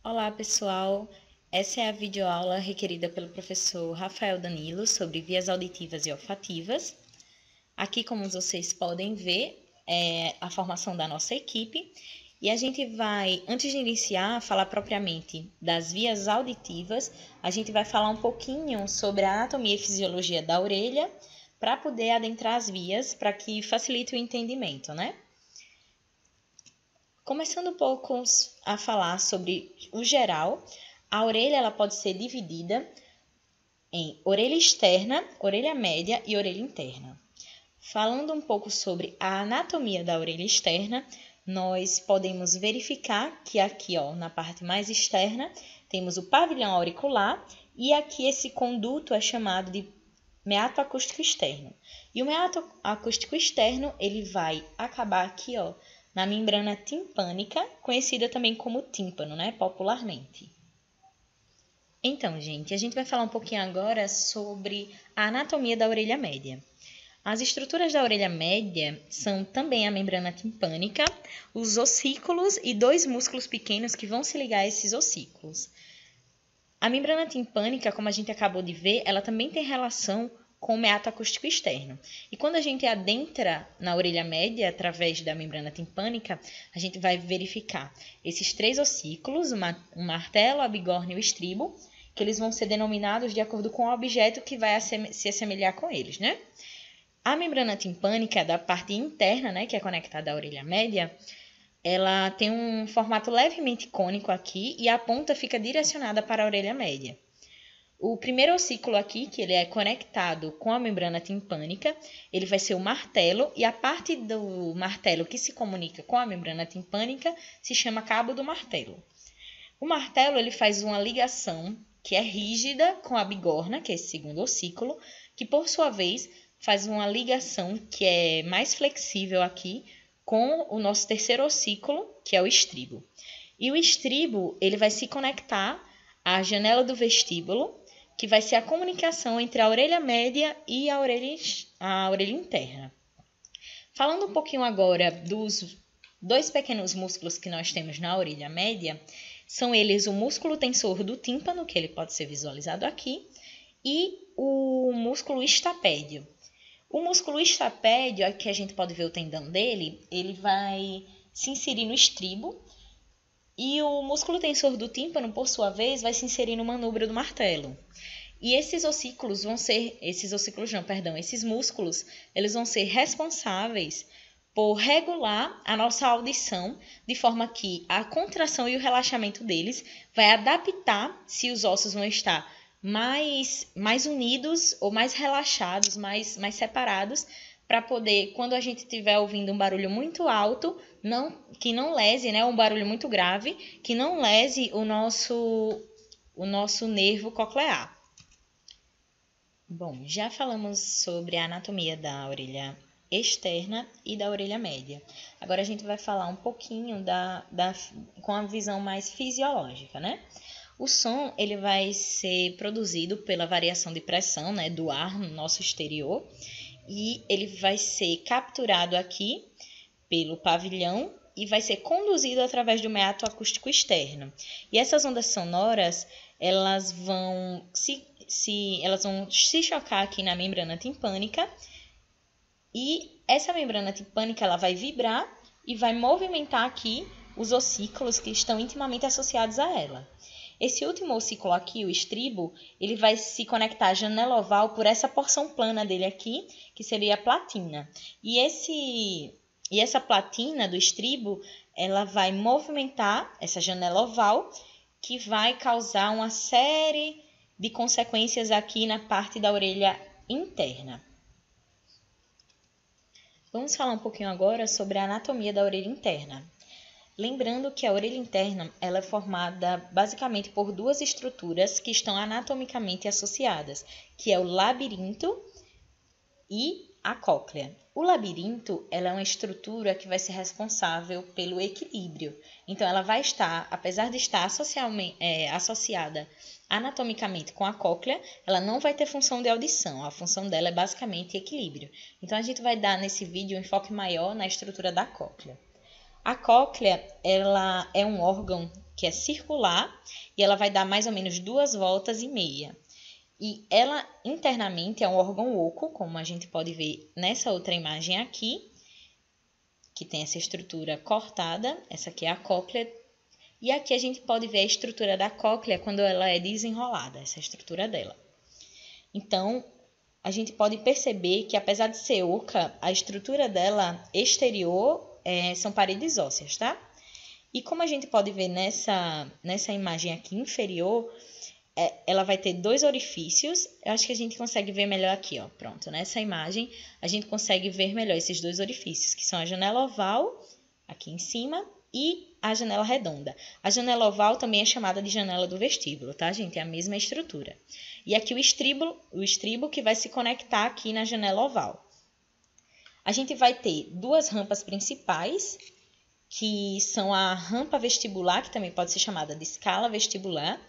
Olá, pessoal! Essa é a videoaula requerida pelo professor Rafael Danilo sobre vias auditivas e olfativas. Aqui, como vocês podem ver, é a formação da nossa equipe. E a gente vai, antes de iniciar, falar propriamente das vias auditivas. A gente vai falar um pouquinho sobre a anatomia e fisiologia da orelha, para poder adentrar as vias, para que facilite o entendimento, né? Começando um pouco a falar sobre o geral, a orelha ela pode ser dividida em orelha externa, orelha média e orelha interna. Falando um pouco sobre a anatomia da orelha externa, nós podemos verificar que aqui, na parte mais externa, temos o pavilhão auricular e aqui esse conduto é chamado de meato acústico externo. E o meato acústico externo, ele vai acabar aqui, na membrana timpânica, conhecida também como tímpano, né, popularmente. Então, gente, a gente vai falar um pouquinho agora sobre a anatomia da orelha média. As estruturas da orelha média são também a membrana timpânica, os ossículos e dois músculos pequenos que vão se ligar a esses ossículos. A membrana timpânica, como a gente acabou de ver, ela também tem relação com o meato acústico externo. E quando a gente adentra na orelha média, através da membrana timpânica, a gente vai verificar esses três ossículos, o martelo, a bigorna e o estribo, que eles vão ser denominados de acordo com o objeto que vai se assemelhar com eles, né? A membrana timpânica, da parte interna, né, que é conectada à orelha média, ela tem um formato levemente cônico aqui e a ponta fica direcionada para a orelha média. O primeiro ossículo aqui, que ele é conectado com a membrana timpânica, ele vai ser o martelo e a parte do martelo que se comunica com a membrana timpânica se chama cabo do martelo. O martelo ele faz uma ligação que é rígida com a bigorna, que é esse segundo ossículo, que por sua vez faz uma ligação que é mais flexível aqui com o nosso terceiro ossículo, que é o estribo. E o estribo ele vai se conectar à janela do vestíbulo, que vai ser a comunicação entre a orelha média e a orelha interna. Falando um pouquinho agora dos dois pequenos músculos que nós temos na orelha média, são eles o músculo tensor do tímpano, que ele pode ser visualizado aqui, e o músculo estapédio. O músculo estapédio, aqui a gente pode ver o tendão dele, ele vai se inserir no estribo, e o músculo tensor do tímpano, por sua vez, vai se inserir no manubrio do martelo. E esses músculos, eles vão ser responsáveis por regular a nossa audição, de forma que a contração e o relaxamento deles vai adaptar se os ossos vão estar mais unidos ou mais relaxados, mais separados, para poder, quando a gente estiver ouvindo um barulho muito alto, que não lese, né, um barulho muito grave, que não lese o nosso nervo coclear. Bom, já falamos sobre a anatomia da orelha externa e da orelha média. Agora a gente vai falar um pouquinho com a visão mais fisiológica, né? O som ele vai ser produzido pela variação de pressão, né, do ar no nosso exterior, e ele vai ser capturado aqui pelo pavilhão e vai ser conduzido através do meato acústico externo. E essas ondas sonoras, elas vão se chocar aqui na membrana timpânica, e essa membrana timpânica ela vai vibrar e vai movimentar aqui os ossículos que estão intimamente associados a ela. Esse último ossículo aqui, o estribo, ele vai se conectar à janela oval por essa porção plana dele aqui, que seria a platina. E essa platina do estribo, ela vai movimentar essa janela oval, que vai causar uma série de consequências aqui na parte da orelha interna. Vamos falar um pouquinho agora sobre a anatomia da orelha interna. Lembrando que a orelha interna ela é formada basicamente por duas estruturas que estão anatomicamente associadas, que é o labirinto e a cóclea. O labirinto ela é uma estrutura que vai ser responsável pelo equilíbrio. Então, ela vai estar, apesar de estar associada anatomicamente com a cóclea, ela não vai ter função de audição. A função dela é basicamente equilíbrio. Então, a gente vai dar nesse vídeo um enfoque maior na estrutura da cóclea. A cóclea, ela é um órgão que é circular e ela vai dar mais ou menos 2,5 voltas. E ela internamente é um órgão oco, como a gente pode ver nessa outra imagem aqui, que tem essa estrutura cortada. Essa aqui é a cóclea. E aqui a gente pode ver a estrutura da cóclea quando ela é desenrolada, essa é a estrutura dela. Então, a gente pode perceber que, apesar de ser oca, a estrutura dela exterior são paredes ósseas, tá? E como a gente pode ver nessa imagem aqui inferior, ela vai ter 2 orifícios. Eu acho que a gente consegue ver melhor aqui, ó. Pronto, nessa imagem a gente consegue ver melhor esses 2 orifícios, que são a janela oval, aqui em cima, e a janela redonda. A janela oval também é chamada de janela do vestíbulo, tá, gente? É a mesma estrutura. E aqui o estribo que vai se conectar aqui na janela oval. A gente vai ter 2 rampas principais, que são a rampa vestibular, que também pode ser chamada de escala vestibular,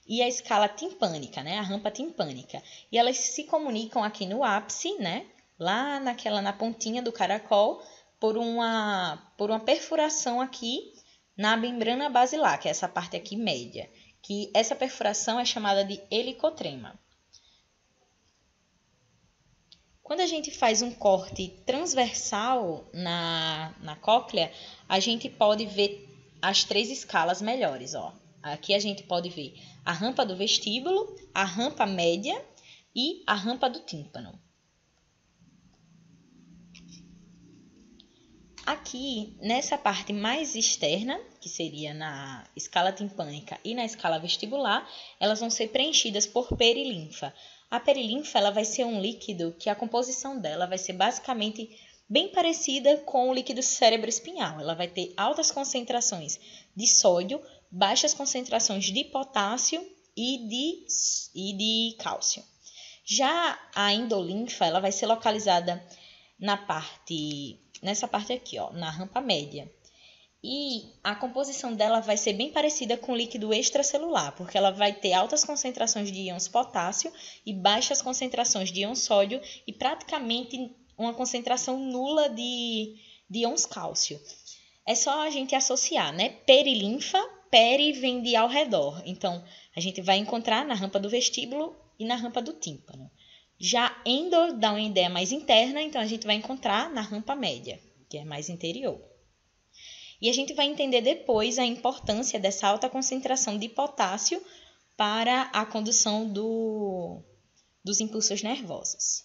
e a escala timpânica, né? A rampa timpânica. E elas se comunicam aqui no ápice, né? Lá na pontinha do caracol, por uma perfuração aqui na membrana basilar, que é essa parte aqui média. Que essa perfuração é chamada de helicotrema. Quando a gente faz um corte transversal na cóclea, a gente pode ver as 3 escalas melhores, ó. Aqui a gente pode ver a rampa do vestíbulo, a rampa média e a rampa do tímpano. Aqui, nessa parte mais externa, que seria na escala timpânica e na escala vestibular, elas vão ser preenchidas por perilinfa. A perilinfa ela vai ser um líquido que a composição dela vai ser basicamente bem parecida com o líquido cerebroespinhal. Ela vai ter altas concentrações de sódio, baixas concentrações de potássio e de cálcio. Já a endolinfa ela vai ser localizada nessa parte aqui, ó, na rampa média. E a composição dela vai ser bem parecida com o líquido extracelular, porque ela vai ter altas concentrações de íons potássio e baixas concentrações de íons sódio e praticamente uma concentração nula de íons cálcio. É só a gente associar, né? Perilinfa, peri vem de ao redor. Então, a gente vai encontrar na rampa do vestíbulo e na rampa do tímpano. Já endo dá uma ideia mais interna, então a gente vai encontrar na rampa média, que é mais interior. E a gente vai entender depois a importância dessa alta concentração de potássio para a condução dos impulsos nervosos.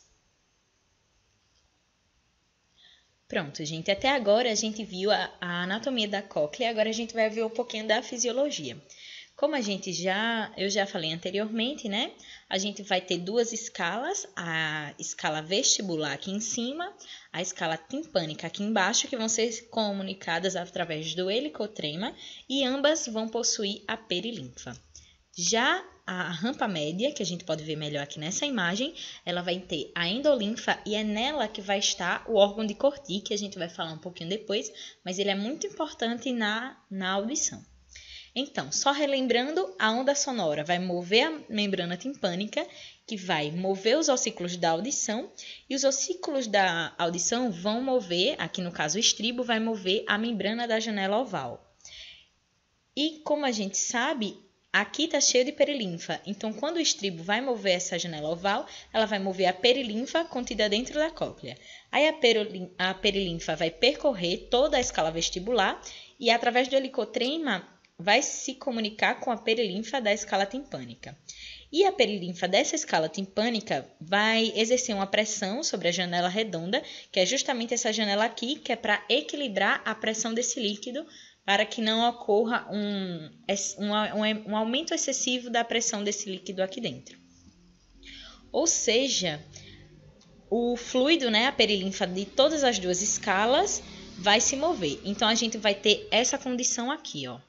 Pronto, gente. Até agora a gente viu a anatomia da cóclea, agora a gente vai ver um pouquinho da fisiologia. Como eu já falei anteriormente, né? A gente vai ter 2 escalas, a escala vestibular aqui em cima, a escala timpânica aqui embaixo, que vão ser comunicadas através do helicotrema e ambas vão possuir a perilinfa. Já a rampa média, que a gente pode ver melhor aqui nessa imagem, ela vai ter a endolinfa e é nela que vai estar o órgão de Corti, que a gente vai falar um pouquinho depois, mas ele é muito importante na audição. Então, só relembrando, a onda sonora vai mover a membrana timpânica, que vai mover os ossículos da audição, e os ossículos da audição vão mover, aqui no caso o estribo, vai mover a membrana da janela oval. E como a gente sabe, aqui está cheio de perilinfa, então quando o estribo vai mover essa janela oval, ela vai mover a perilinfa contida dentro da cóclea. Aí a perilinfa vai percorrer toda a escala vestibular e através do helicotrema vai se comunicar com a perilinfa da escala timpânica. E a perilinfa dessa escala timpânica vai exercer uma pressão sobre a janela redonda, que é justamente essa janela aqui, que é para equilibrar a pressão desse líquido, para que não ocorra um aumento excessivo da pressão desse líquido aqui dentro. Ou seja, o fluido, né, a perilinfa de todas as 2 escalas, vai se mover. Então, a gente vai ter essa condição aqui, ó.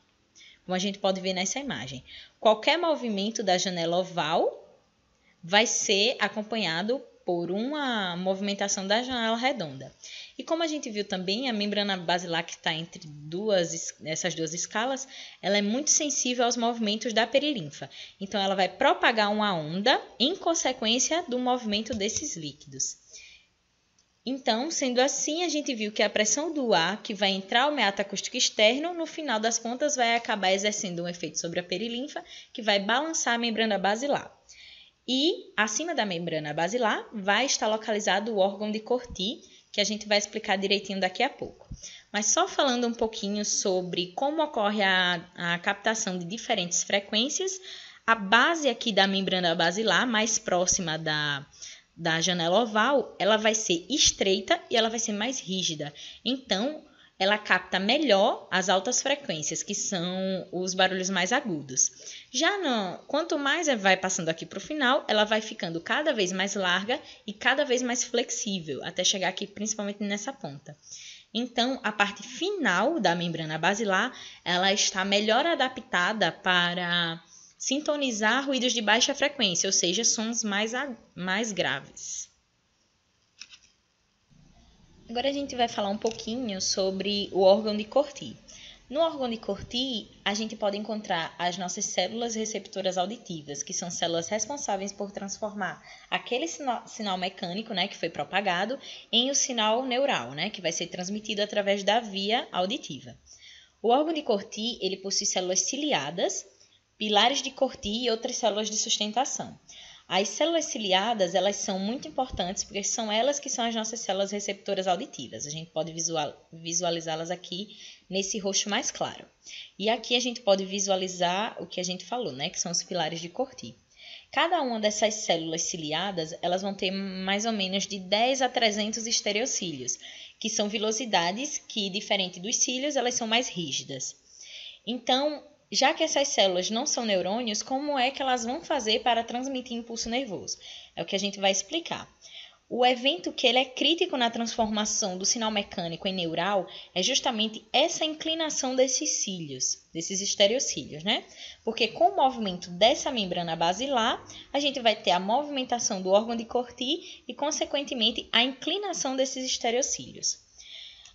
Como a gente pode ver nessa imagem. Qualquer movimento da janela oval vai ser acompanhado por uma movimentação da janela redonda. E como a gente viu também, a membrana basilar que está entre essas 2 escalas, ela é muito sensível aos movimentos da perilinfa. Então, ela vai propagar uma onda em consequência do movimento desses líquidos. Então, sendo assim, a gente viu que a pressão do ar que vai entrar ao meato acústico externo, no final das contas, vai acabar exercendo um efeito sobre a perilinfa, que vai balançar a membrana basilar. E, acima da membrana basilar, vai estar localizado o órgão de Corti, que a gente vai explicar direitinho daqui a pouco. Mas só falando um pouquinho sobre como ocorre a captação de diferentes frequências, a base aqui da membrana basilar, mais próxima da janela oval, ela vai ser estreita e ela vai ser mais rígida. Então, ela capta melhor as altas frequências, que são os barulhos mais agudos. Já não, quanto mais vai passando aqui para o final, ela vai ficando cada vez mais larga e cada vez mais flexível, até chegar aqui principalmente nessa ponta. Então, a parte final da membrana basilar, ela está melhor adaptada para sintonizar ruídos de baixa frequência, ou seja, sons mais graves. Agora a gente vai falar um pouquinho sobre o órgão de Corti. No órgão de Corti, a gente pode encontrar as nossas células receptoras auditivas, que são células responsáveis por transformar aquele sinal mecânico, né, que foi propagado, em o sinal neural, né, que vai ser transmitido através da via auditiva. O órgão de Corti, ele possui células ciliadas, pilares de Corti e outras células de sustentação. As células ciliadas, elas são muito importantes porque são elas que são as nossas células receptoras auditivas. A gente pode visualizá-las aqui nesse roxo mais claro. E aqui a gente pode visualizar o que a gente falou, né, que são os pilares de Corti. Cada uma dessas células ciliadas, elas vão ter mais ou menos de 10 a 300 estereocílios, que são vilosidades que, diferente dos cílios, elas são mais rígidas. Então, já que essas células não são neurônios, como é que elas vão fazer para transmitir impulso nervoso? É o que a gente vai explicar. O evento que ele é crítico na transformação do sinal mecânico em neural é justamente essa inclinação desses cílios, desses estereocílios, né? Porque com o movimento dessa membrana basilar, a gente vai ter a movimentação do órgão de Corti e, consequentemente, a inclinação desses estereocílios.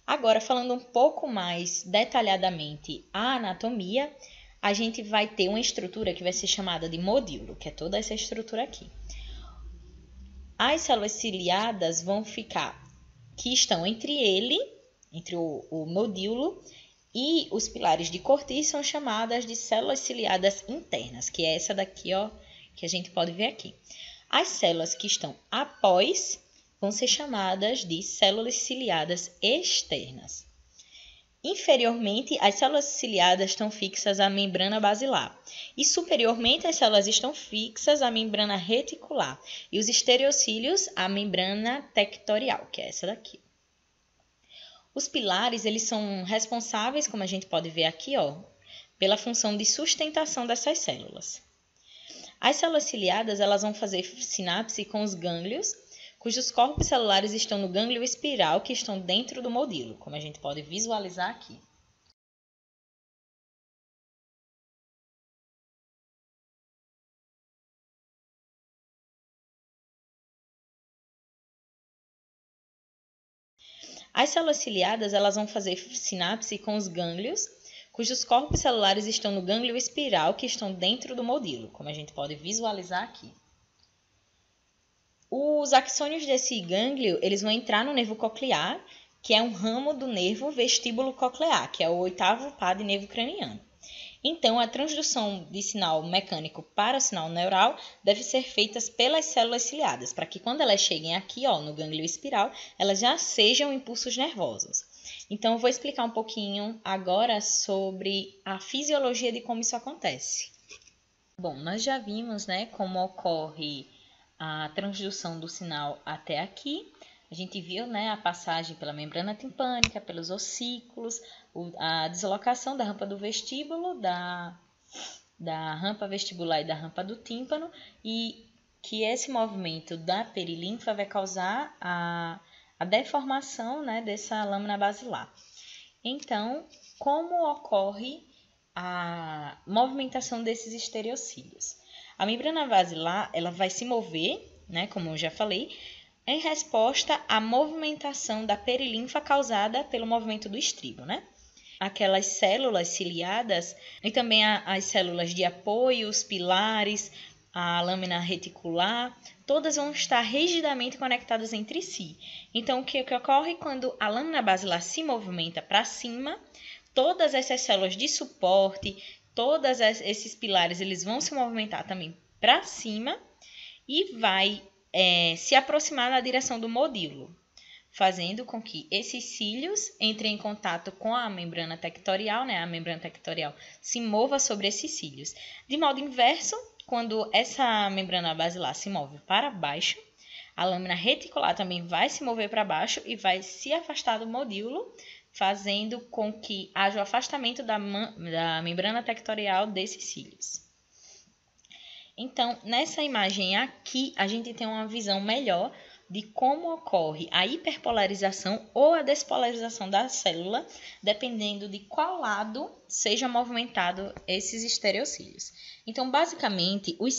Agora, falando um pouco mais detalhadamente a anatomia, a gente vai ter uma estrutura que vai ser chamada de modíolo, que é toda essa estrutura aqui. As células ciliadas vão ficar, que estão entre o modíolo, e os pilares de Corti são chamadas de células ciliadas internas, que é essa daqui, ó, que a gente pode ver aqui. As células que estão após vão ser chamadas de células ciliadas externas. Inferiormente, as células ciliadas estão fixas à membrana basilar e superiormente as células estão fixas à membrana reticular e os estereocílios à membrana tectorial, que é essa daqui. Os pilares, eles são responsáveis, como a gente pode ver aqui, ó, pela função de sustentação dessas células. As células ciliadas, elas vão fazer sinapse com os gânglios, cujos corpos celulares estão no gânglio espiral, que estão dentro do modíolo, como a gente pode visualizar aqui. As células ciliadas, elas vão fazer sinapse com os gânglios, cujos corpos celulares estão no gânglio espiral, que estão dentro do modíolo, como a gente pode visualizar aqui. Os axônios desse gânglio, eles vão entrar no nervo coclear, que é um ramo do nervo vestíbulo coclear, que é o 8º par de nervo craniano. Então, a transdução de sinal mecânico para o sinal neural deve ser feita pelas células ciliadas, para que quando elas cheguem aqui, ó, no gânglio espiral, elas já sejam impulsos nervosos. Então, eu vou explicar um pouquinho agora sobre a fisiologia de como isso acontece. Bom, nós já vimos, né, como ocorre a transdução do sinal até aqui. A gente viu, né, a passagem pela membrana timpânica, pelos ossículos, a deslocação da rampa do vestíbulo, da rampa vestibular e da rampa do tímpano, e que esse movimento da perilinfa vai causar a deformação, né, dessa lâmina basilar. Então, como ocorre a movimentação desses estereocílios? A membrana basilar, ela vai se mover, né, como eu já falei, em resposta à movimentação da perilinfa causada pelo movimento do estribo, né? Aquelas células ciliadas e também as células de apoio, os pilares, a lâmina reticular, todas vão estar rigidamente conectadas entre si. Então, o que ocorre quando a lâmina basilar se movimenta para cima, todas essas células de suporte, todos esses pilares, eles vão se movimentar também para cima e vai se aproximar na direção do modíolo, fazendo com que esses cílios entrem em contato com a membrana tectorial, né? A membrana tectorial se mova sobre esses cílios. De modo inverso, quando essa membrana basilar se move para baixo, a lâmina reticular também vai se mover para baixo e vai se afastar do modíolo, fazendo com que haja o afastamento da membrana tectorial desses cílios. Então, nessa imagem aqui, a gente tem uma visão melhor de como ocorre a hiperpolarização ou a despolarização da célula, dependendo de qual lado seja movimentado esses estereocílios. Então, basicamente, os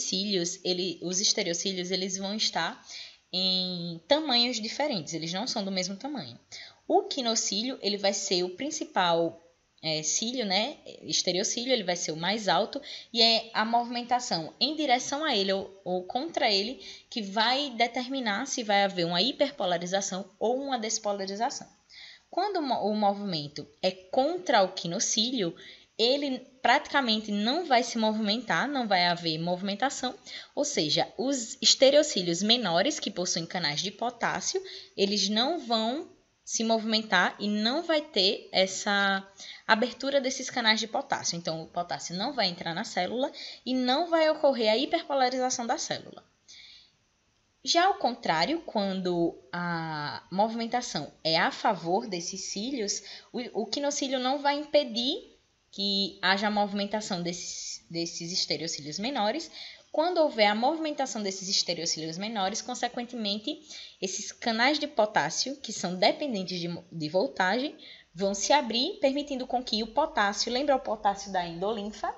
estereocílios, eles vão estar em tamanhos diferentes, eles não são do mesmo tamanho. O quinocílio, ele vai ser o principal cílio, né? Estereocílio, ele vai ser o mais alto e é a movimentação em direção a ele ou contra ele que vai determinar se vai haver uma hiperpolarização ou uma despolarização. Quando o movimento é contra o quinocílio, ele praticamente não vai se movimentar, não vai haver movimentação, ou seja, os estereocílios menores que possuem canais de potássio, eles não vão se movimentar e não vai ter essa abertura desses canais de potássio. Então, o potássio não vai entrar na célula e não vai ocorrer a hiperpolarização da célula. Já ao contrário, quando a movimentação é a favor desses cílios, o quinocílio não vai impedir que haja movimentação desses estereocílios menores. Quando houver a movimentação desses estereocílios menores, consequentemente, esses canais de potássio, que são dependentes de voltagem, vão se abrir, permitindo com que o potássio, lembra o potássio da endolinfa?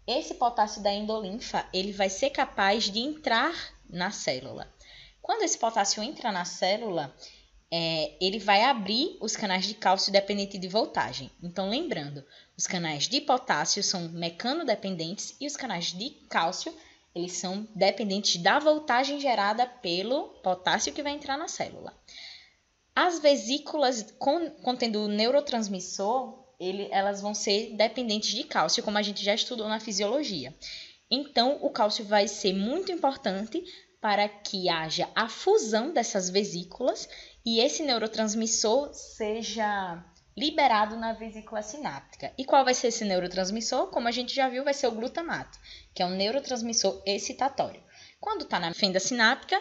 Esse potássio da endolinfa, ele vai ser capaz de entrar na célula. Quando esse potássio entra na célula, ele vai abrir os canais de cálcio dependente de voltagem. Então, lembrando, os canais de potássio são mecanodependentes e os canais de cálcio, eles são dependentes da voltagem gerada pelo potássio que vai entrar na célula. As vesículas contendo o neurotransmissor, elas vão ser dependentes de cálcio, como a gente já estudou na fisiologia. Então, o cálcio vai ser muito importante para que haja a fusão dessas vesículas e esse neurotransmissor seja liberado na vesícula sináptica. E qual vai ser esse neurotransmissor? Como a gente já viu, vai ser o glutamato, que é um neurotransmissor excitatório. Quando está na fenda sináptica,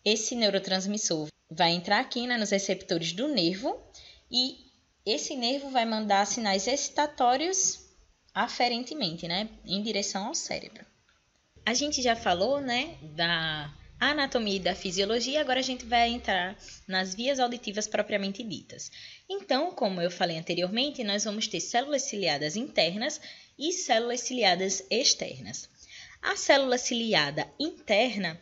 esse neurotransmissor vai entrar aqui, né, nos receptores do nervo e esse nervo vai mandar sinais excitatórios aferentemente, né, em direção ao cérebro. A gente já falou, né, da anatomia e da fisiologia, agora a gente vai entrar nas vias auditivas propriamente ditas. Então, como eu falei anteriormente, nós vamos ter células ciliadas internas e células ciliadas externas. A célula ciliada interna,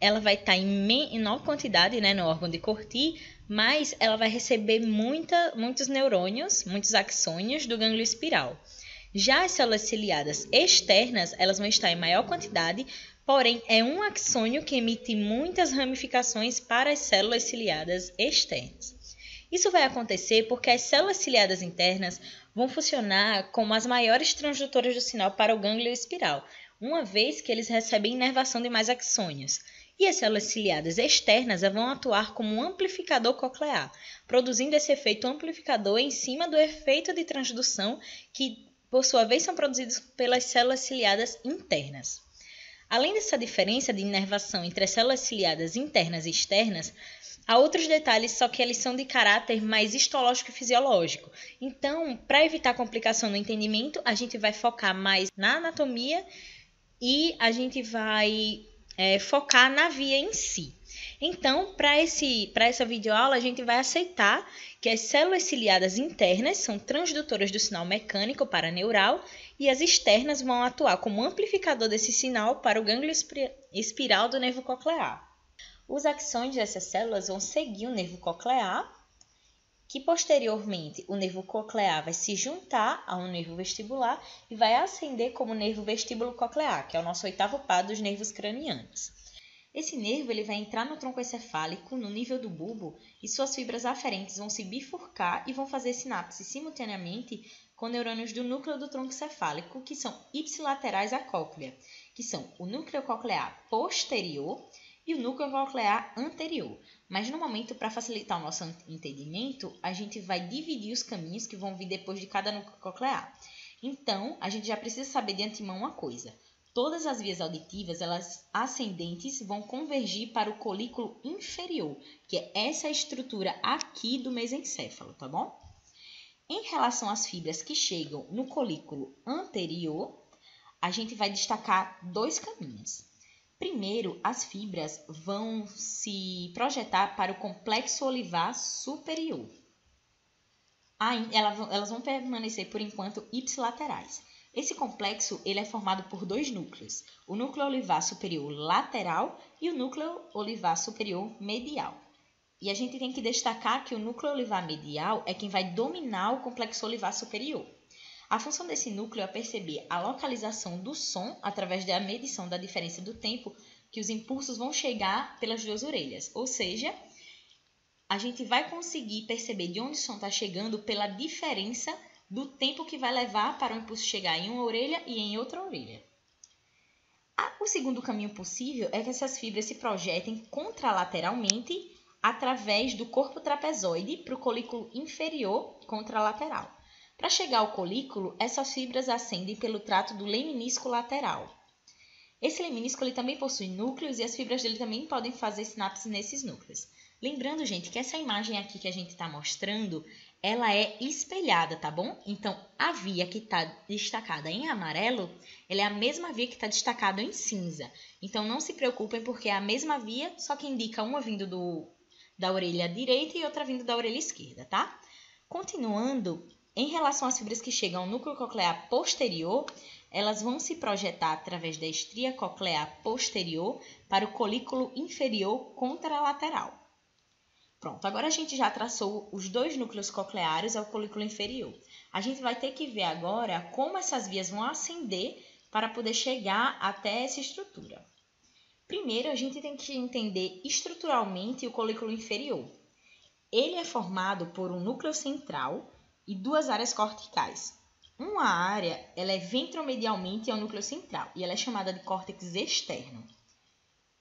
ela vai estar em menor quantidade, né, no órgão de Corti, mas ela vai receber muitos neurônios, muitos axônios do gânglio espiral. Já as células ciliadas externas, elas vão estar em maior quantidade, porém é um axônio que emite muitas ramificações para as células ciliadas externas. Isso vai acontecer porque as células ciliadas internas vão funcionar como as maiores transdutoras do sinal para o gânglio espiral, uma vez que eles recebem inervação de mais axônios. E as células ciliadas externas vão atuar como um amplificador coclear, produzindo esse efeito amplificador em cima do efeito de transdução que, por sua vez, são produzidos pelas células ciliadas internas. Além dessa diferença de inervação entre as células ciliadas internas e externas, há outros detalhes, só que eles são de caráter mais histológico e fisiológico. Então, para evitar complicação no entendimento, a gente vai focar mais na anatomia e a gente vai focar na via em si. Então, para essa videoaula, a gente vai aceitar que as células ciliadas internas são transdutoras do sinal mecânico paraneural e as externas vão atuar como amplificador desse sinal para o gânglio espiral do nervo coclear. Os axônios dessas células vão seguir o nervo coclear, que posteriormente o nervo coclear vai se juntar ao nervo vestibular e vai ascender como nervo vestíbulo-coclear, que é o nosso 8º par dos nervos cranianos. Esse nervo ele vai entrar no tronco encefálico, no nível do bulbo, e suas fibras aferentes vão se bifurcar e vão fazer sinapse simultaneamente com neurônios do núcleo do tronco encefálico, que são ipsilaterais à cóclea, que são o núcleo coclear posterior e o núcleo coclear anterior. Mas no momento, para facilitar o nosso entendimento, a gente vai dividir os caminhos que vão vir depois de cada núcleo coclear. Então, a gente já precisa saber de antemão uma coisa. Todas as vias auditivas, elas ascendentes, vão convergir para o colículo inferior, que é essa estrutura aqui do mesencéfalo, tá bom? Em relação às fibras que chegam no colículo anterior, a gente vai destacar 2 caminhos. Primeiro, as fibras vão se projetar para o complexo olivar superior. Elas vão permanecer, por enquanto, ipsilaterais. Esse complexo ele é formado por 2 núcleos, o núcleo olivar superior lateral e o núcleo olivar superior medial. E a gente tem que destacar que o núcleo olivar medial é quem vai dominar o complexo olivar superior. A função desse núcleo é perceber a localização do som através da medição da diferença do tempo que os impulsos vão chegar pelas 2 orelhas. Ou seja, a gente vai conseguir perceber de onde o som está chegando pela diferença do tempo que vai levar para o impulso chegar em uma orelha e em outra orelha. O segundo caminho possível é que essas fibras se projetem contralateralmente através do corpo trapezoide para o colículo inferior contralateral. Para chegar ao colículo, essas fibras ascendem pelo trato do leminisco lateral. Esse leminisco ele também possui núcleos e as fibras dele também podem fazer sinapse nesses núcleos. Lembrando, gente, que essa imagem aqui que a gente está mostrando, ela é espelhada, tá bom? Então, a via que está destacada em amarelo, ela é a mesma via que está destacada em cinza. Então, não se preocupem porque é a mesma via, só que indica uma vindo da orelha direita e outra vindo da orelha esquerda, tá? Continuando, em relação às fibras que chegam ao núcleo coclear posterior, elas vão se projetar através da estria coclear posterior para o colículo inferior contralateral. Pronto, agora a gente já traçou os 2 núcleos cocleares ao colículo inferior. A gente vai ter que ver agora como essas vias vão ascender para poder chegar até essa estrutura. Primeiro, a gente tem que entender estruturalmente o colículo inferior. Ele é formado por um núcleo central e 2 áreas corticais. Uma área ela é ventromedialmente ao núcleo central e ela é chamada de córtex externo.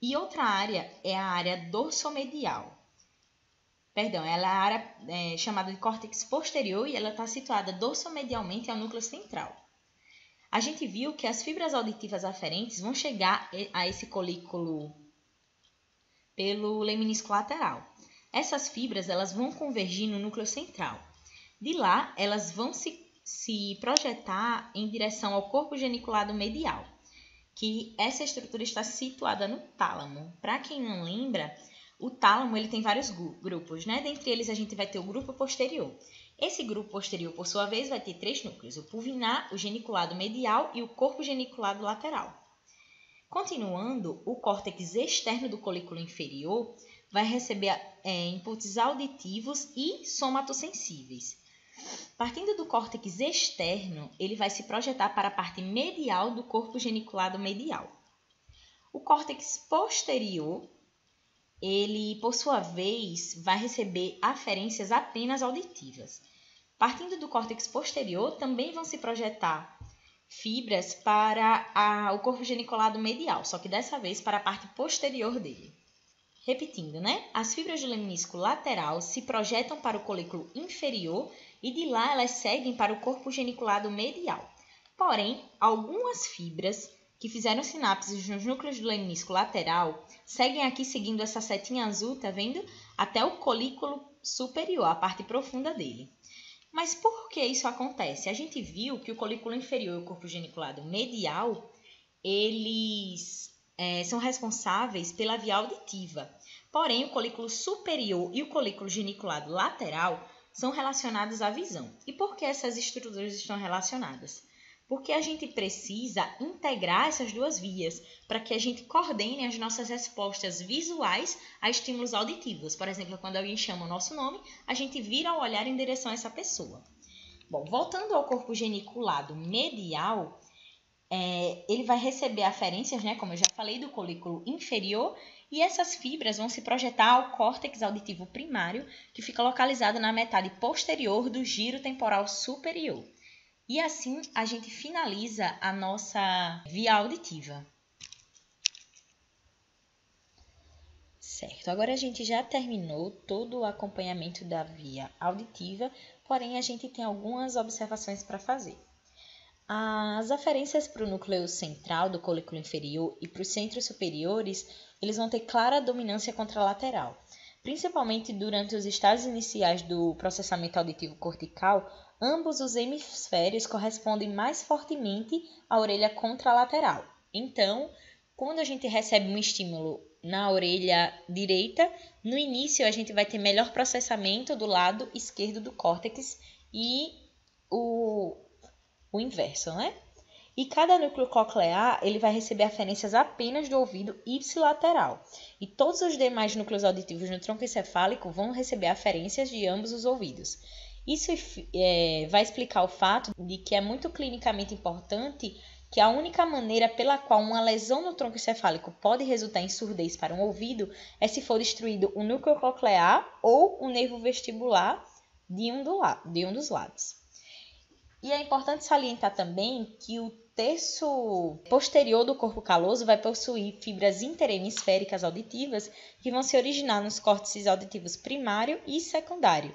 E outra área é a área dorsomedial. Ela é a área chamada de córtex posterior e ela está situada dorsomedialmente ao núcleo central. A gente viu que as fibras auditivas aferentes vão chegar a esse colículo pelo leminisco lateral. Essas fibras elas vão convergir no núcleo central. De lá, elas vão se projetar em direção ao corpo geniculado medial, que essa estrutura está situada no tálamo. Para quem não lembra, o tálamo ele tem vários grupos, né? Dentre eles, a gente vai ter o grupo posterior. Esse grupo posterior, por sua vez, vai ter 3 núcleos, o pulvinar, o geniculado medial e o corpo geniculado lateral. Continuando, o córtex externo do colículo inferior vai receber inputs auditivos e somatosensíveis. Partindo do córtex externo, ele vai se projetar para a parte medial do corpo geniculado medial. O córtex posterior, ele, por sua vez, vai receber aferências apenas auditivas. Partindo do córtex posterior, também vão se projetar fibras para o corpo geniculado medial, só que dessa vez para a parte posterior dele. Repetindo, né? As fibras do leminisco lateral se projetam para o colículo inferior e de lá elas seguem para o corpo geniculado medial. Porém, algumas fibras que fizeram sinapses nos núcleos do leminisco lateral seguem aqui seguindo essa setinha azul, tá vendo? Até o colículo superior, a parte profunda dele. Mas por que isso acontece? A gente viu que o colículo inferior e o corpo geniculado medial, eles são responsáveis pela via auditiva. Porém, o colículo superior e o colículo geniculado lateral são relacionados à visão. E por que essas estruturas estão relacionadas? Porque a gente precisa integrar essas duas vias para que a gente coordene as nossas respostas visuais a estímulos auditivos. Por exemplo, quando alguém chama o nosso nome, a gente vira o olhar em direção a essa pessoa. Bom, voltando ao corpo geniculado medial, ele vai receber aferências, né, como eu já falei, do colículo inferior, e essas fibras vão se projetar ao córtex auditivo primário, que fica localizado na metade posterior do giro temporal superior. E assim a gente finaliza a nossa via auditiva. Certo, agora a gente já terminou todo o acompanhamento da via auditiva, porém a gente tem algumas observações para fazer. As aferências para o núcleo central do colículo inferior e para os centros superiores, eles vão ter clara dominância contralateral. Principalmente durante os estágios iniciais do processamento auditivo cortical, ambos os hemisférios correspondem mais fortemente à orelha contralateral. Então, quando a gente recebe um estímulo na orelha direita, no início a gente vai ter melhor processamento do lado esquerdo do córtex e o inverso, né? E cada núcleo coclear ele vai receber aferências apenas do ouvido ipsilateral. E todos os demais núcleos auditivos no tronco encefálico vão receber aferências de ambos os ouvidos. Isso vai explicar o fato de que é muito clinicamente importante que a única maneira pela qual uma lesão no tronco encefálico pode resultar em surdez para um ouvido é se for destruído o núcleo coclear ou o nervo vestibular de um dos lados. E é importante salientar também que o terço posterior do corpo caloso vai possuir fibras interhemisféricas auditivas que vão se originar nos córtices auditivos primário e secundário.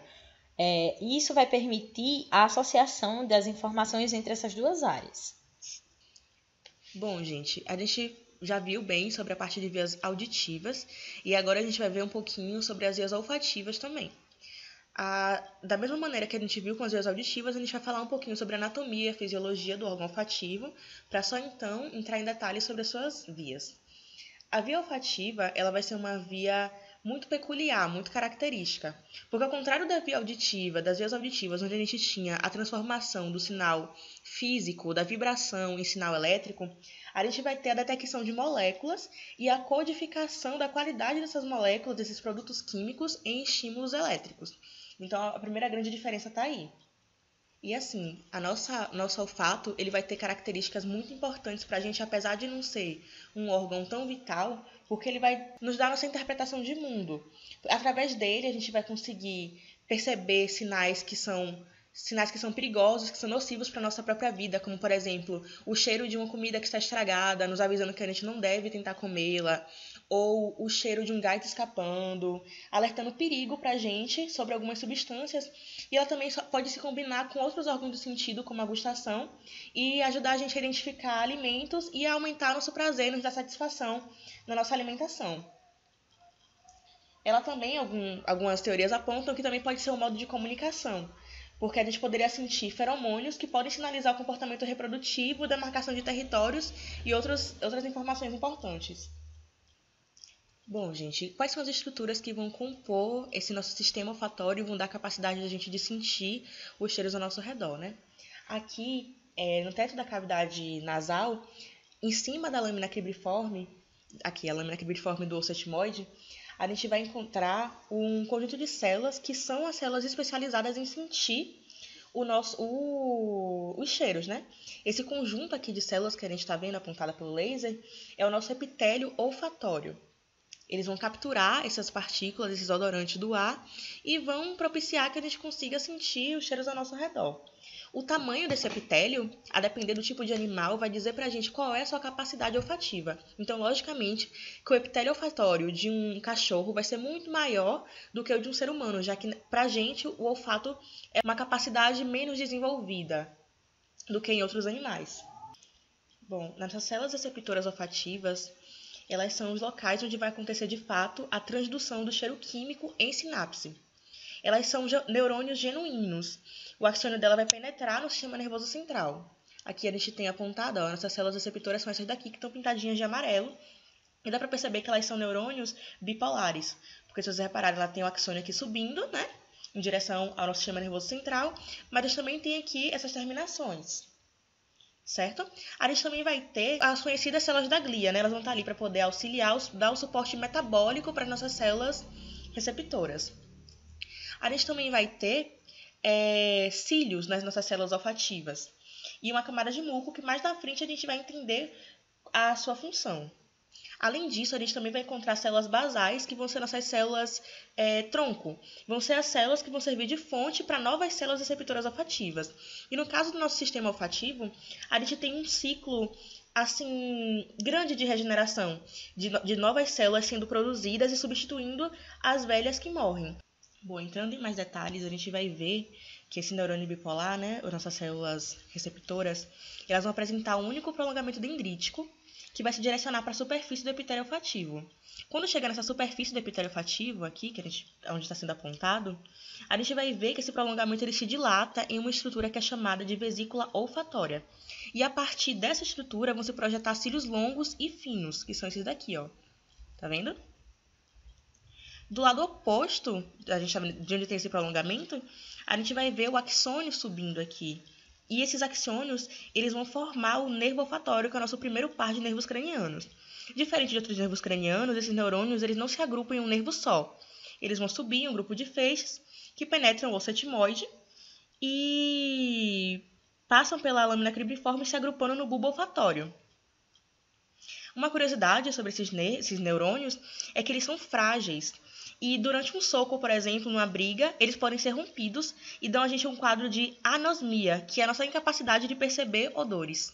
E isso vai permitir a associação das informações entre essas duas áreas. Bom, gente, a gente já viu bem sobre a parte de vias auditivas e agora a gente vai ver um pouquinho sobre as vias olfativas também. Da mesma maneira que a gente viu com as vias auditivas, a gente vai falar um pouquinho sobre a anatomia e a fisiologia do órgão olfativo, para só então entrar em detalhes sobre as suas vias. A via olfativa, ela vai ser uma via muito peculiar, muito característica, porque ao contrário da via auditiva, das vias auditivas, onde a gente tinha a transformação do sinal físico, da vibração em sinal elétrico, a gente vai ter a detecção de moléculas e a codificação da qualidade dessas moléculas, desses produtos químicos em estímulos elétricos. Então, a primeira grande diferença está aí. E assim, nosso olfato ele vai ter características muito importantes para a gente, apesar de não ser um órgão tão vital, porque ele vai nos dar nossa interpretação de mundo. Através dele, a gente vai conseguir perceber sinais que são perigosos, que são nocivos para a nossa própria vida, como, por exemplo, o cheiro de uma comida que está estragada, nos avisando que a gente não deve tentar comê-la, ou o cheiro de um gás escapando, alertando perigo para a gente sobre algumas substâncias. E ela também pode se combinar com outros órgãos do sentido, como a gustação, e ajudar a gente a identificar alimentos e a aumentar nosso prazer, nos dar satisfação na nossa alimentação. Ela também, algumas teorias apontam que também pode ser um modo de comunicação, porque a gente poderia sentir feromônios que podem sinalizar o comportamento reprodutivo, demarcação de territórios e outras informações importantes. Bom, gente, quais são as estruturas que vão compor esse nosso sistema olfatório e vão dar capacidade da gente de sentir os cheiros ao nosso redor, né? Aqui, no teto da cavidade nasal, em cima da lâmina cribriforme, aqui a lâmina cribriforme do osso etmoide, a gente vai encontrar um conjunto de células que são as células especializadas em sentir os cheiros, né? Esse conjunto aqui de células que a gente está vendo apontada pelo laser é o nosso epitélio olfatório. Eles vão capturar essas partículas, esses odorantes do ar e vão propiciar que a gente consiga sentir os cheiros ao nosso redor. O tamanho desse epitélio, a depender do tipo de animal, vai dizer pra gente qual é a sua capacidade olfativa. Então, logicamente, que o epitélio olfatório de um cachorro vai ser muito maior do que o de um ser humano, já que pra gente o olfato é uma capacidade menos desenvolvida do que em outros animais. Bom, nessas células receptoras olfativas, elas são os locais onde vai acontecer de fato a transdução do cheiro químico em sinapse. Elas são neurônios genuínos. O axônio dela vai penetrar no sistema nervoso central. Aqui a gente tem apontado, nossas células receptoras são essas daqui que estão pintadinhas de amarelo. E dá para perceber que elas são neurônios bipolares. Porque se vocês repararem, ela tem o axônio aqui subindo, né? Em direção ao nosso sistema nervoso central. Mas eles também têm aqui essas terminações. certo? A gente também vai ter as conhecidas células da glia, né? Elas vão estar ali para poder auxiliar, dar o suporte metabólico para as nossas células receptoras. A gente também vai ter cílios nas nossas células olfativas e uma camada de muco que mais na frente a gente vai entender a sua função. Além disso, a gente também vai encontrar células basais, que vão ser nossas células tronco. Vão ser as células que vão servir de fonte para novas células receptoras olfativas. E no caso do nosso sistema olfativo, a gente tem um ciclo assim grande de regeneração, de novas células sendo produzidas e substituindo as velhas que morrem. Bom, entrando em mais detalhes, a gente vai ver que esse neurônio bipolar, né, as nossas células receptoras, elas vão apresentar um único prolongamento dendrítico, que vai se direcionar para a superfície do epitélio olfativo. Quando chegar nessa superfície do epitélio olfativo, aqui, onde está sendo apontado, a gente vai ver que esse prolongamento ele se dilata em uma estrutura que é chamada de vesícula olfatória. E a partir dessa estrutura vão se projetar cílios longos e finos, que são esses daqui, ó. Tá vendo? Do lado oposto, de onde tem esse prolongamento, a gente vai ver o axônio subindo aqui. E esses axônios, eles vão formar o nervo olfatório, que é o nosso primeiro par de nervos cranianos. Diferente de outros nervos cranianos, esses neurônios eles não se agrupam em um nervo só. Eles vão subir em um grupo de feixes que penetram o osso etimoide e passam pela lâmina cribriforme se agrupando no bulbo olfatório. Uma curiosidade sobre esses neurônios é que eles são frágeis. E durante um soco, por exemplo, numa briga, eles podem ser rompidos e dão a gente um quadro de anosmia, que é a nossa incapacidade de perceber odores.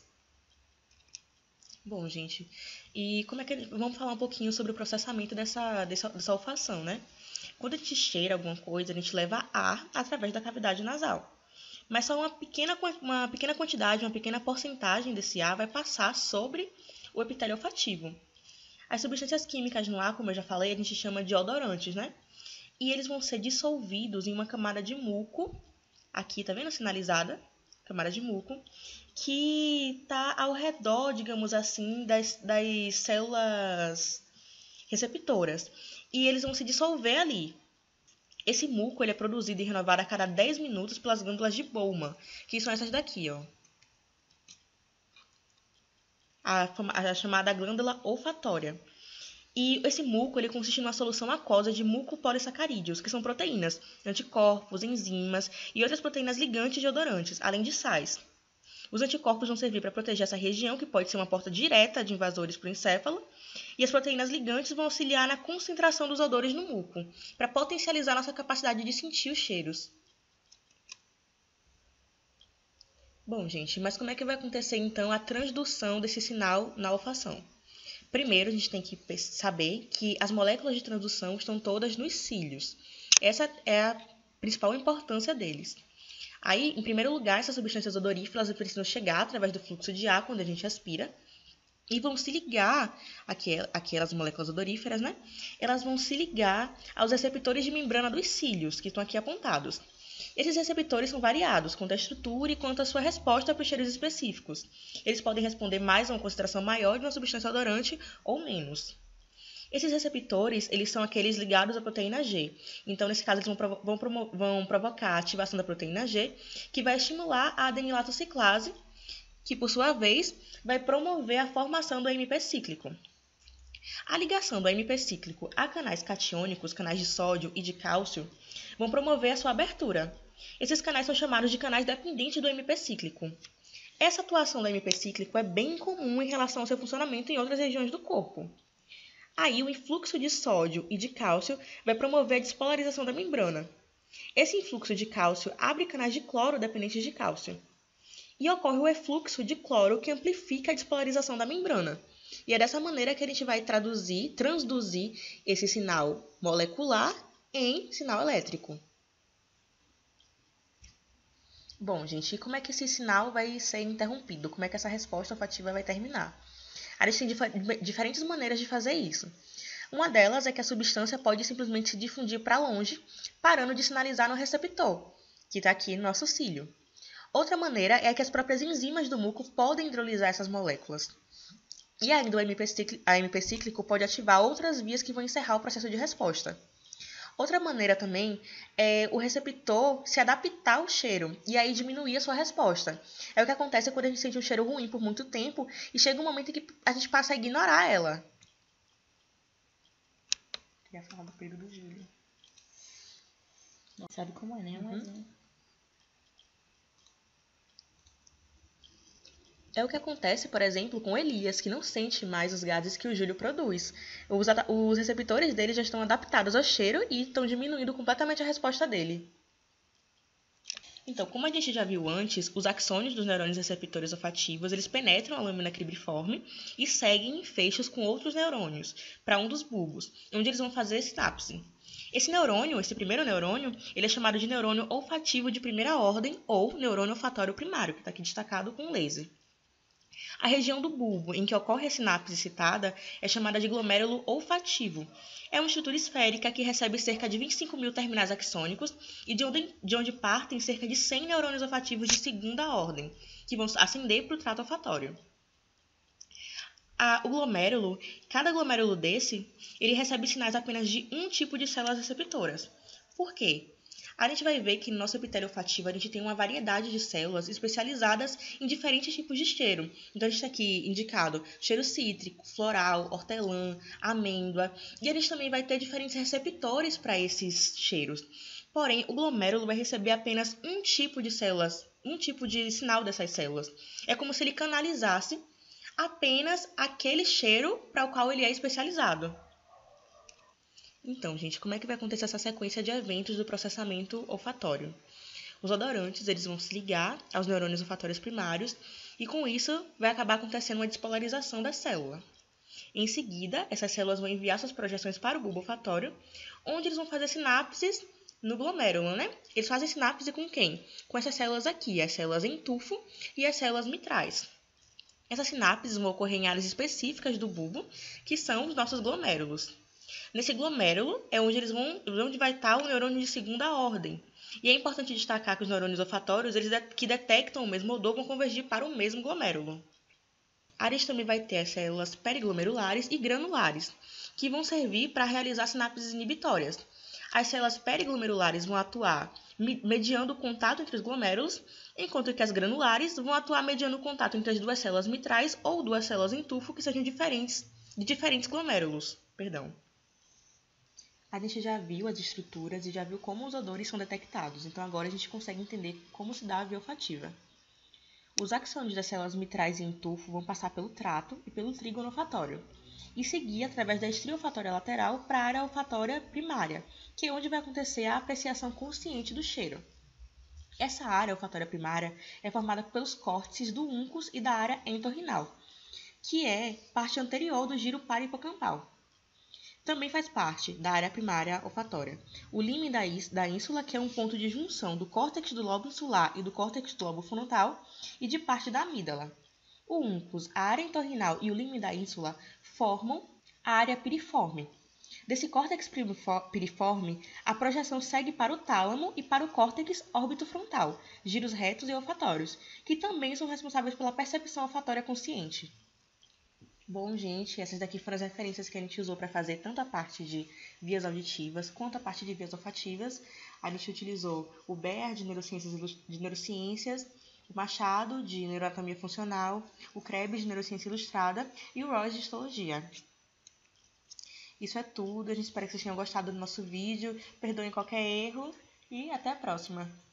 Bom, gente, e vamos falar um pouquinho sobre o processamento dessa olfação, né? Quando a gente cheira alguma coisa, a gente leva ar através da cavidade nasal. Mas só uma pequena quantidade, uma pequena porcentagem desse ar vai passar sobre o epitélio olfativo. As substâncias químicas no ar, como eu já falei, a gente chama de odorantes, né? E eles vão ser dissolvidos em uma camada de muco, aqui, tá vendo? Sinalizada, camada de muco, que está ao redor, digamos assim, das células receptoras. E eles vão se dissolver ali. Esse muco ele é produzido e renovado a cada 10 minutos pelas glândulas de Bowman, que são essas daqui, ó. A chamada glândula olfatória. E esse muco ele consiste numa solução aquosa de mucopolissacarídeos, que são proteínas, anticorpos, enzimas e outras proteínas ligantes de odorantes, além de sais. Os anticorpos vão servir para proteger essa região, que pode ser uma porta direta de invasores para o encéfalo, e as proteínas ligantes vão auxiliar na concentração dos odores no muco, para potencializar nossa capacidade de sentir os cheiros. Bom, gente, mas como é que vai acontecer então a transdução desse sinal na olfação? Primeiro, a gente tem que saber que as moléculas de transdução estão todas nos cílios. Essa é a principal importância deles. Aí, em primeiro lugar, essas substâncias odoríferas precisam chegar através do fluxo de ar quando a gente aspira e vão se ligar, aquelas moléculas odoríferas, né? Elas vão se ligar aos receptores de membrana dos cílios, que estão aqui apontados. Esses receptores são variados, quanto à estrutura e quanto à sua resposta para os cheiros específicos. Eles podem responder mais a uma concentração maior de uma substância odorante ou menos. Esses receptores, eles são aqueles ligados à proteína G. Então, nesse caso, eles vão provocar a ativação da proteína G, que vai estimular a adenilatociclase, que, por sua vez, vai promover a formação do AMP cíclico. A ligação do AMP cíclico a canais catiônicos, canais de sódio e de cálcio, vão promover a sua abertura. Esses canais são chamados de canais dependentes do AMP cíclico. Essa atuação do AMP cíclico é bem comum em relação ao seu funcionamento em outras regiões do corpo. Aí, o influxo de sódio e de cálcio vai promover a despolarização da membrana. Esse influxo de cálcio abre canais de cloro dependentes de cálcio. E ocorre o efluxo de cloro que amplifica a despolarização da membrana. E é dessa maneira que a gente vai transduzir esse sinal molecular em sinal elétrico. Bom, gente, e como é que esse sinal vai ser interrompido? Como é que essa resposta olfativa vai terminar? A gente tem diferentes maneiras de fazer isso. Uma delas é que a substância pode simplesmente se difundir para longe, parando de sinalizar no receptor, que está aqui no nosso cílio. Outra maneira é que as próprias enzimas do muco podem hidrolisar essas moléculas. E ainda o AMP cíclico pode ativar outras vias que vão encerrar o processo de resposta. Outra maneira também é o receptor se adaptar ao cheiro e aí diminuir a sua resposta. É o que acontece quando a gente sente um cheiro ruim por muito tempo e chega um momento em que a gente passa a ignorar ela. Queria falar do peido do Júlio. Não sabe como é, né? Mas É o que acontece, por exemplo, com Elias, que não sente mais os gases que o Júlio produz. Os receptores dele já estão adaptados ao cheiro e estão diminuindo completamente a resposta dele. Então, como a gente já viu antes, os axônios dos neurônios receptores olfativos, eles penetram a lâmina cribriforme e seguem em feixes com outros neurônios para um dos bulbos, onde eles vão fazer sinapse. Esse neurônio, esse primeiro neurônio, ele é chamado de neurônio olfativo de primeira ordem ou neurônio olfatório primário, que está aqui destacado com laser. A região do bulbo em que ocorre a sinapse citada é chamada de glomérulo olfativo. É uma estrutura esférica que recebe cerca de 25 mil terminais axônicos e de onde partem cerca de 100 neurônios olfativos de segunda ordem, que vão ascender para o trato olfatório. Cada glomérulo desse, ele recebe sinais apenas de um tipo de células receptoras. Por quê? A gente vai ver que no nosso epitélio olfativo a gente tem uma variedade de células especializadas em diferentes tipos de cheiro. Então a gente está aqui indicado cheiro cítrico, floral, hortelã, amêndoa. E a gente também vai ter diferentes receptores para esses cheiros. Porém, o glomérulo vai receber apenas um tipo de células, um tipo de sinal dessas células. É como se ele canalizasse apenas aquele cheiro para o qual ele é especializado. Então, gente, como é que vai acontecer essa sequência de eventos do processamento olfatório? Os odorantes, eles vão se ligar aos neurônios olfatórios primários e com isso vai acabar acontecendo uma despolarização da célula. Em seguida, essas células vão enviar suas projeções para o bulbo olfatório, onde eles vão fazer sinapses no glomérulo, né? Eles fazem sinapse com quem? Com essas células aqui, as células em tufo e as células mitrais. Essas sinapses vão ocorrer em áreas específicas do bulbo, que são os nossos glomérulos. Nesse glomérulo é onde vai estar o neurônio de segunda ordem. E é importante destacar que os neurônios olfatórios, que detectam o mesmo odor, vão convergir para o mesmo glomérulo. A gente também vai ter as células periglomerulares e granulares, que vão servir para realizar sinapses inibitórias. As células periglomerulares vão atuar mediando o contato entre os glomérulos, enquanto que as granulares vão atuar mediando o contato entre as duas células mitrais ou duas células em tufo que sejam de diferentes glomérulos. A gente já viu as estruturas e já viu como os odores são detectados, então agora a gente consegue entender como se dá a via olfativa. Os axônios das células mitrais e em tufo vão passar pelo trato e pelo trígono olfatório e seguir através da estria olfatória lateral para a área olfatória primária, que é onde vai acontecer a apreciação consciente do cheiro. Essa área olfatória primária é formada pelos córtices do úncus e da área entorrinal, que é parte anterior do giro parahipocampal. Também faz parte da área primária olfatória o límen da ínsula, que é um ponto de junção do córtex do lobo insular e do córtex do lobo frontal, e de parte da amígdala. O úncus, a área entorrinal e o límen da ínsula formam a área piriforme. Desse córtex piriforme, a projeção segue para o tálamo e para o córtex órbitofrontal, giros retos e olfatórios, que também são responsáveis pela percepção olfatória consciente. Bom, gente, essas daqui foram as referências que a gente usou para fazer tanto a parte de vias auditivas quanto a parte de vias olfativas. A gente utilizou o Baer, de Neurociências, o Machado, de Neuroanatomia Funcional, o Krebs, de Neurociência Ilustrada, e o Ross, de Histologia. Isso é tudo, a gente espera que vocês tenham gostado do nosso vídeo, perdoem qualquer erro e até a próxima!